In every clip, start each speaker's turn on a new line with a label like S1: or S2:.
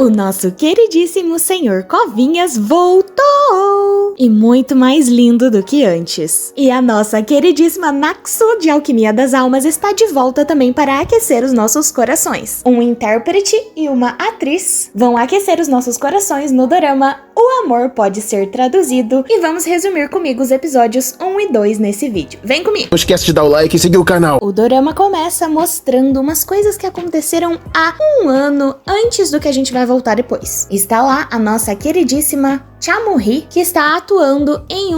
S1: O nosso queridíssimo senhor Covinhas voltou! E muito mais lindo do que antes. E a nossa queridíssima Naxo de Alquimia das Almas está de volta também para aquecer os nossos corações. Um intérprete e uma atriz vão aquecer os nossos corações no dorama O Amor Pode Ser Traduzido. E vamos resumir comigo os episódios 1 e 2 nesse vídeo. Vem comigo!
S2: Não esquece de dar o like e seguir o canal.
S1: O dorama começa mostrando umas coisas que aconteceram há um ano antes do que a gente vai voltar depois. Está lá a nossa queridíssima Chamuhi, que está atuando em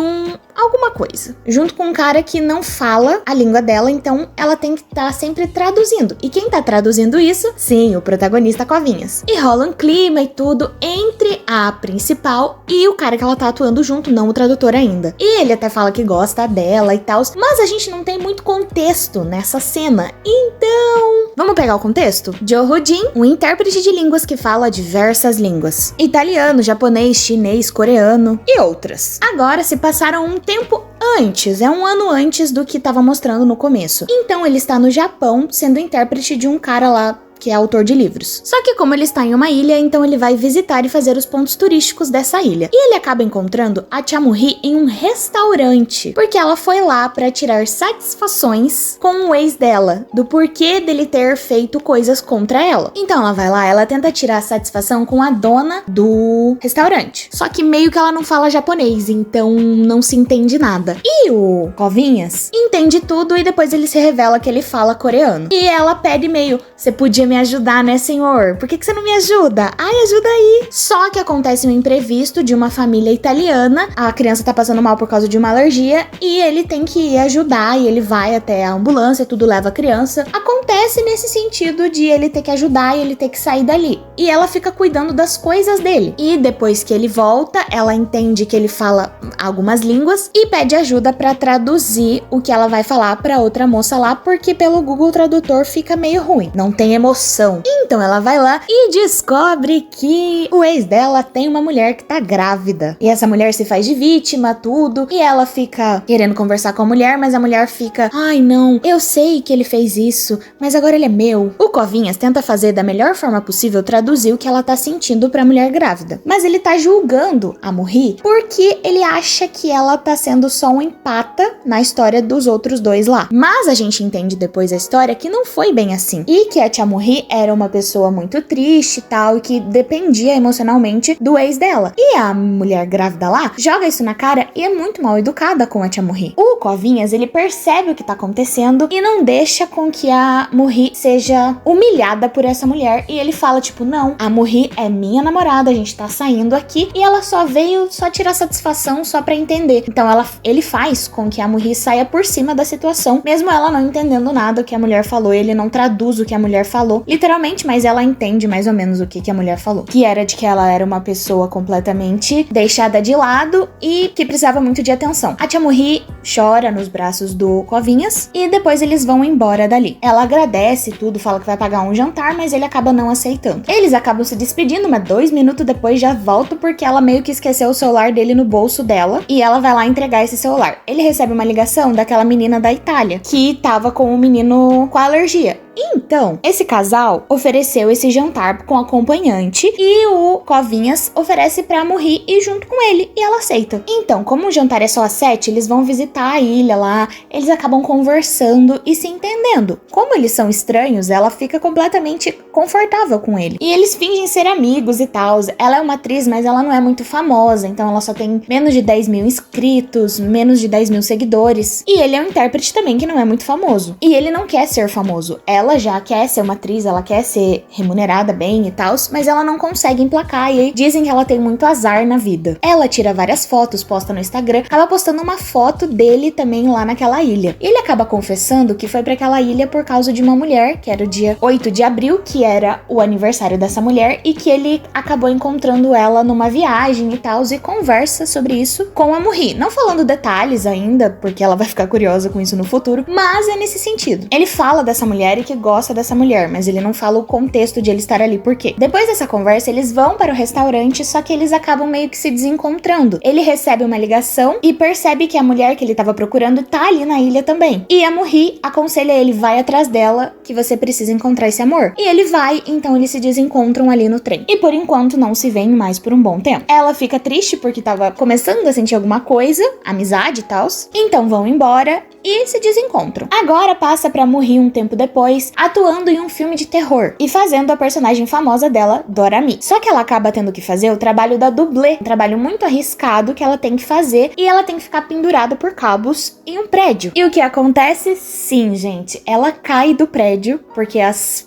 S1: alguma coisa, junto com um cara que não fala a língua dela, então ela tem que estar sempre traduzindo. E quem tá traduzindo isso? Sim, o protagonista Covinhas. E rola um clima e tudo entre a principal e o cara que ela tá atuando junto, não o tradutor ainda. E ele até fala que gosta dela e tal, mas a gente não tem muito contexto nessa cena. Então, vamos pegar o contexto? Joe Jin, um intérprete de línguas que fala diversas línguas: italiano, japonês, chinês, coreano e outras. Agora se passaram um tempo antes, um ano antes do que tava mostrando no começo. Então ele está no Japão sendo intérprete de um cara lá que é autor de livros. Só que como ele está em uma ilha, então ele vai visitar e fazer os pontos turísticos dessa ilha. E ele acaba encontrando a Chamuhi em um restaurante, porque ela foi lá para tirar satisfações com o ex dela, do porquê dele ter feito coisas contra ela. Então ela vai lá, ela tenta tirar satisfação com a dona do restaurante. Só que meio que ela não fala japonês, então não se entende nada. E o Covinhas entende tudo e depois ele se revela que ele fala coreano. E ela pede meio: você podia me ajudar, né, senhor? Por que você não me ajuda? Ai, ajuda aí! Só que acontece um imprevisto de uma família italiana. A criança tá passando mal por causa de uma alergia e ele tem que ir ajudar e ele vai até a ambulância, tudo leva a criança. Acontece nesse sentido de ele ter que ajudar e ele ter que sair dali. E ela fica cuidando das coisas dele. E depois que ele volta, ela entende que ele fala algumas línguas e pede ajuda pra traduzir o que ela vai falar pra outra moça lá, porque pelo Google Tradutor fica meio ruim. Não tem emoção. Então ela vai lá e descobre que o ex dela tem uma mulher que tá grávida. E essa mulher se faz de vítima, tudo. E ela fica querendo conversar com a mulher, mas a mulher fica: ai não, eu sei que ele fez isso, mas agora ele é meu. O Covinhas tenta fazer da melhor forma possível traduzir o que ela tá sentindo pra mulher grávida. Mas ele tá julgando a Chamuhi porque ele acha que ela tá sendo só um empata na história dos outros dois lá. Mas a gente entende depois a história que não foi bem assim. E que a Chamuhi era uma pessoa muito triste e tal, e que dependia emocionalmente do ex dela. E a mulher grávida lá joga isso na cara e é muito mal educada com a Chamuhi. O Covinhas, ele percebe o que tá acontecendo e não deixa com que a Chamuhi seja humilhada por essa mulher. E ele fala tipo: não, a Chamuhi é minha namorada, a gente tá saindo aqui e ela só veio tirar satisfação só pra entender. Então ele faz com que a Chamuhi saia por cima da situação, mesmo ela não entendendo nada que a mulher falou. Ele não traduz o que a mulher falou literalmente, mas ela entende mais ou menos o que a mulher falou, que era de que ela era uma pessoa completamente deixada de lado e que precisava muito de atenção. A Chamuhi chora nos braços do Covinhas e depois eles vão embora dali. Ela agradece tudo, fala que vai pagar um jantar, mas ele acaba não aceitando. Eles acabam se despedindo, mas 2 minutos depois já voltam porque ela meio que esqueceu o celular dele no bolso dela e ela vai lá entregar esse celular. Ele recebe uma ligação daquela menina da Itália que tava com o menino com alergia. Então, esse casal ofereceu esse jantar com acompanhante e o Covinhas oferece pra Chamuhi ir junto com ele e ela aceita. Então, como o jantar é só às 7, eles vão visitar a ilha lá, eles acabam conversando e se entendendo. Como eles são estranhos, ela fica completamente confortável com ele. E eles fingem ser amigos e tal. Ela é uma atriz, mas ela não é muito famosa, então ela só tem menos de 10 mil inscritos, menos de 10 mil seguidores. E ele é um intérprete também que não é muito famoso. E ele não quer ser famoso. Ela já quer ser uma atriz, ela quer ser remunerada bem e tal, mas ela não consegue emplacar e dizem que ela tem muito azar na vida. Ela tira várias fotos, posta no Instagram, acaba postando uma foto dele também lá naquela ilha. Ele acaba confessando que foi pra aquela ilha por causa de uma mulher, que era o dia 8 de abril, que era o aniversário dessa mulher, e que ele acabou encontrando ela numa viagem e tal, e conversa sobre isso com a Chamuhi. Não falando detalhes ainda, porque ela vai ficar curiosa com isso no futuro, mas é nesse sentido. Ele fala dessa mulher e que que gosta dessa mulher, mas ele não fala o contexto de ele estar ali por quê. Depois dessa conversa, eles vão para o restaurante, só que eles acabam meio que se desencontrando. Ele recebe uma ligação e percebe que a mulher que ele estava procurando tá ali na ilha também. E a Murri aconselha ele, vai atrás dela, que você precisa encontrar esse amor. E ele vai, então eles se desencontram ali no trem. E por enquanto não se veem mais por um bom tempo. Ela fica triste porque tava começando a sentir alguma coisa, amizade e tal. Então vão embora e se desencontram. Agora passa pra Murri um tempo depois, atuando em um filme de terror e fazendo a personagem famosa dela, Dorami. Só que ela acaba tendo que fazer o trabalho da dublê, um trabalho muito arriscado que ela tem que fazer e ela tem que ficar pendurada por cabos em um prédio. E o que acontece? Sim, gente, ela cai do prédio porque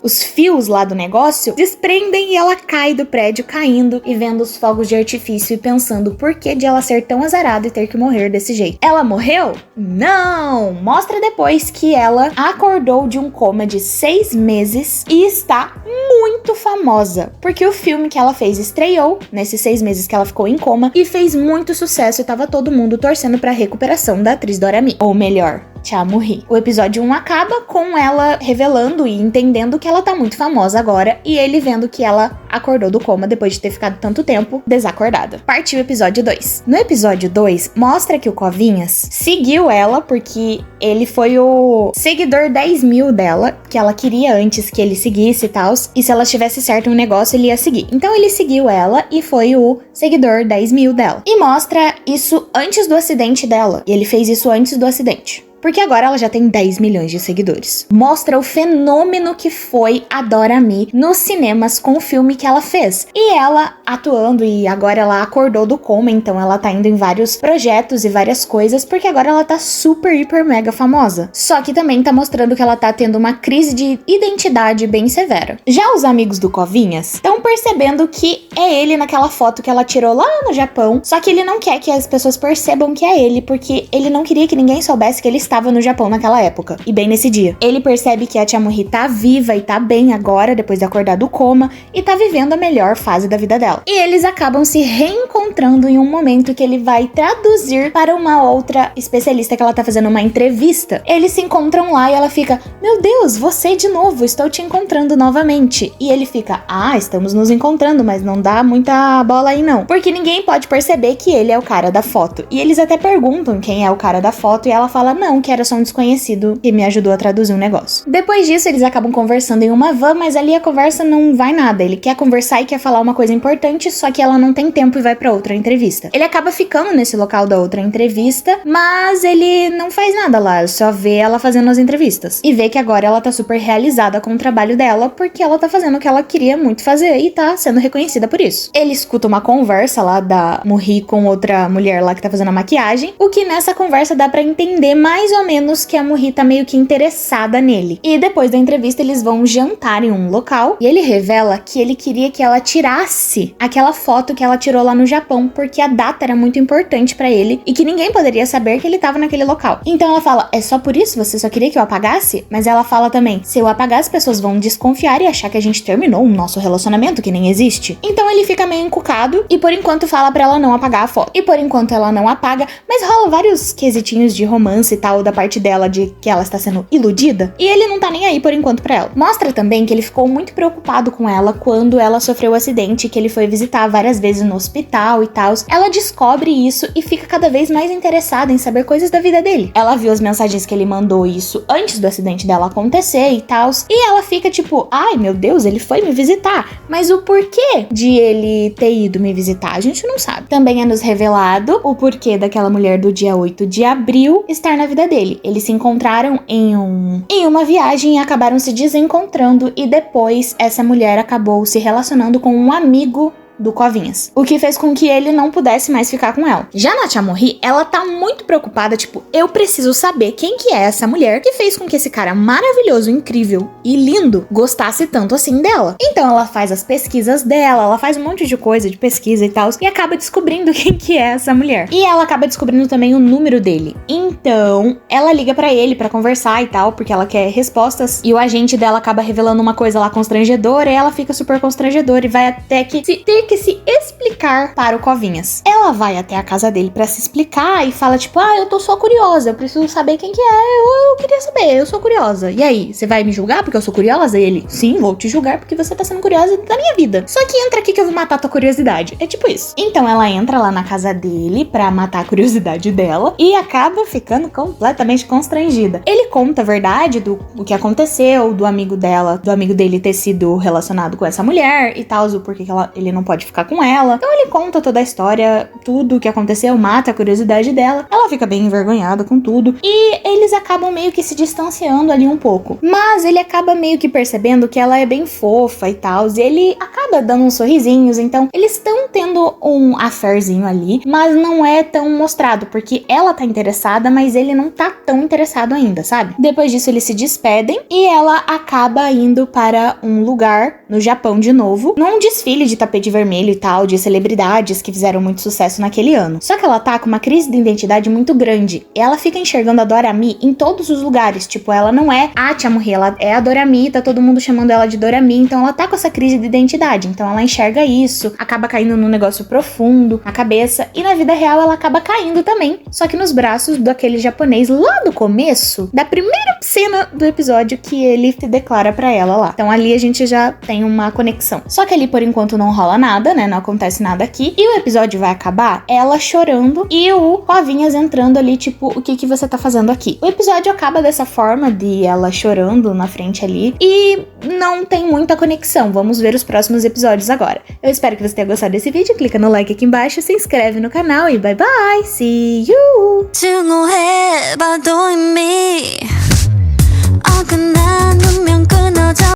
S1: os fios lá do negócio desprendem e ela cai do prédio caindo e vendo os fogos de artifício e pensando por que de ela ser tão azarada e ter que morrer desse jeito. Ela morreu? Não! Mostra depois que ela acordou de um coma de 6 meses e está muito famosa, porque o filme que ela fez estreou nesses 6 meses que ela ficou em coma e fez muito sucesso e tava todo mundo torcendo pra recuperação da atriz Dorami. Ou melhor, Cha Murri. O episódio 1 acaba com ela revelando e entendendo que ela tá muito famosa agora e ele vendo que ela acordou do coma depois de ter ficado tanto tempo desacordada. Partiu o episódio 2. No episódio 2, mostra que o Covinhas seguiu ela porque ele foi o seguidor 10.000 dela, que ela queria antes que ele seguisse e tal, e se ela tivesse certo um negócio, ele ia seguir. Então ele seguiu ela e foi o seguidor 10.000 dela. E mostra isso antes do acidente dela. E ele fez isso antes do acidente. Porque agora ela já tem 10 milhões de seguidores. Mostra o fenômeno que foi a Dorami nos cinemas com o filme que ela fez. E ela atuando, e agora ela acordou do coma, então ela tá indo em vários projetos e várias coisas, porque agora ela tá super, hiper, mega famosa. Só que também tá mostrando que ela tá tendo uma crise de identidade bem severa. Já os amigos do Covinhas estão percebendo que é ele naquela foto que ela tirou lá no Japão, só que ele não quer que as pessoas percebam que é ele, porque ele não queria que ninguém soubesse que ele estava no Japão naquela época, e bem nesse dia. Ele percebe que a Cha Murri tá viva e tá bem agora, depois de acordar do coma, e tá vivendo a melhor fase da vida dela. E eles acabam se reencontrando em um momento que ele vai traduzir para uma outra especialista que ela tá fazendo uma entrevista. Eles se encontram lá e ela fica, meu Deus, você de novo, estou te encontrando novamente. E ele fica, estamos nos encontrando, mas não dá muita bola aí não. Porque ninguém pode perceber que ele é o cara da foto. E eles até perguntam quem é o cara da foto e ela fala, não, que era só um desconhecido que me ajudou a traduzir um negócio. Depois disso, eles acabam conversando em uma van, mas ali a conversa não vai nada. Ele quer conversar e quer falar uma coisa importante, só que ela não tem tempo e vai pra outra entrevista. Ele acaba ficando nesse local da outra entrevista, mas ele não faz nada lá, só vê ela fazendo as entrevistas. E vê que agora ela tá super realizada com o trabalho dela, porque ela tá fazendo o que ela queria muito fazer e tá sendo reconhecida por isso. Ele escuta uma conversa lá da Murri com outra mulher lá que tá fazendo a maquiagem, o que nessa conversa dá pra entender mais ou menos que a Murri tá meio que interessada nele. E depois da entrevista eles vão jantar em um local e ele revela que ele queria que ela tirasse aquela foto que ela tirou lá no Japão, porque a data era muito importante pra ele e que ninguém poderia saber que ele tava naquele local. Então ela fala, é só por isso? Você só queria que eu apagasse? Mas ela fala também, se eu apagar as pessoas vão desconfiar e achar que a gente terminou o nosso relacionamento que nem existe. Então ele fica meio encucado e por enquanto fala pra ela não apagar a foto. E por enquanto ela não apaga, mas rola vários quesitinhos de romance e tal da parte dela, de que ela está sendo iludida, e ele não tá nem aí por enquanto pra ela. Mostra também que ele ficou muito preocupado com ela quando ela sofreu o acidente, que ele foi visitar várias vezes no hospital e tal. Ela descobre isso e fica cada vez mais interessada em saber coisas da vida dele. Ela viu as mensagens que ele mandou isso antes do acidente dela acontecer e tal, e ela fica tipo, ai meu Deus, ele foi me visitar, mas o porquê de ele ter ido me visitar, a gente não sabe. Também é nos revelado o porquê daquela mulher do dia 8 de abril estar na vida dele. Eles se encontraram em uma viagem e acabaram se desencontrando, e depois essa mulher acabou se relacionando com um amigo do Covinhas, o que fez com que ele não pudesse mais ficar com ela. Já na Cha Murri, ela tá muito preocupada, tipo, eu preciso saber quem que é essa mulher que fez com que esse cara maravilhoso, incrível e lindo gostasse tanto assim dela. Então ela faz as pesquisas dela, ela faz um monte de coisa de pesquisa e tal, e acaba descobrindo quem que é essa mulher. E ela acaba descobrindo também o número dele. Então ela liga pra ele pra conversar e tal, porque ela quer respostas, e o agente dela acaba revelando uma coisa lá constrangedora, e ela fica super constrangedora e vai até que ter meio que se explicar para o Covinhas. Ela vai até a casa dele pra se explicar e fala tipo, eu tô só curiosa, eu preciso saber quem que é, eu queria saber, eu sou curiosa. E aí, você vai me julgar porque eu sou curiosa? E ele, sim, vou te julgar porque você tá sendo curiosa da minha vida. Só que entra aqui que eu vou matar tua curiosidade. É tipo isso. Então ela entra lá na casa dele pra matar a curiosidade dela e acaba ficando completamente constrangida. Ele conta a verdade do que aconteceu, do amigo dele ter sido relacionado com essa mulher e tal, o porquê que ele não pode ficar com ela. Então ele conta toda a história, tudo o que aconteceu, mata a curiosidade dela. Ela fica bem envergonhada com tudo e eles acabam meio que se distanciando ali um pouco. Mas ele acaba meio que percebendo que ela é bem fofa e tal, e ele acaba dando uns sorrisinhos, então eles estão tendo um affairzinho ali, mas não é tão mostrado, porque ela tá interessada, mas ele não tá tão interessado ainda, sabe? Depois disso eles se despedem e ela acaba indo para um lugar no Japão de novo, num desfile de tapete vermelho e tal, de celebridades que fizeram muito sucesso naquele ano. Só que ela tá com uma crise de identidade muito grande. Ela fica enxergando a Dorami em todos os lugares, tipo, ela não é a Tia-Mori, ela é a Dorami, tá todo mundo chamando ela de Dorami, então ela tá com essa crise de identidade, então ela enxerga isso, acaba caindo num negócio profundo na cabeça, e na vida real ela acaba caindo também, só que nos braços daquele japonês lá do começo, da primeira cena do episódio que ele se declara pra ela lá. Então ali a gente já tem uma conexão. Só que ali por enquanto não rola nada, né, não acontece nada aqui, e o episódio vai acabar ela chorando e o Covinhas entrando ali, tipo, o que você tá fazendo aqui? O episódio acaba dessa forma, de ela chorando na frente ali, e não tem muita conexão. Vamos ver os próximos episódios agora. Eu espero que você tenha gostado desse vídeo, clica no like aqui embaixo, se inscreve no canal e bye bye, see you!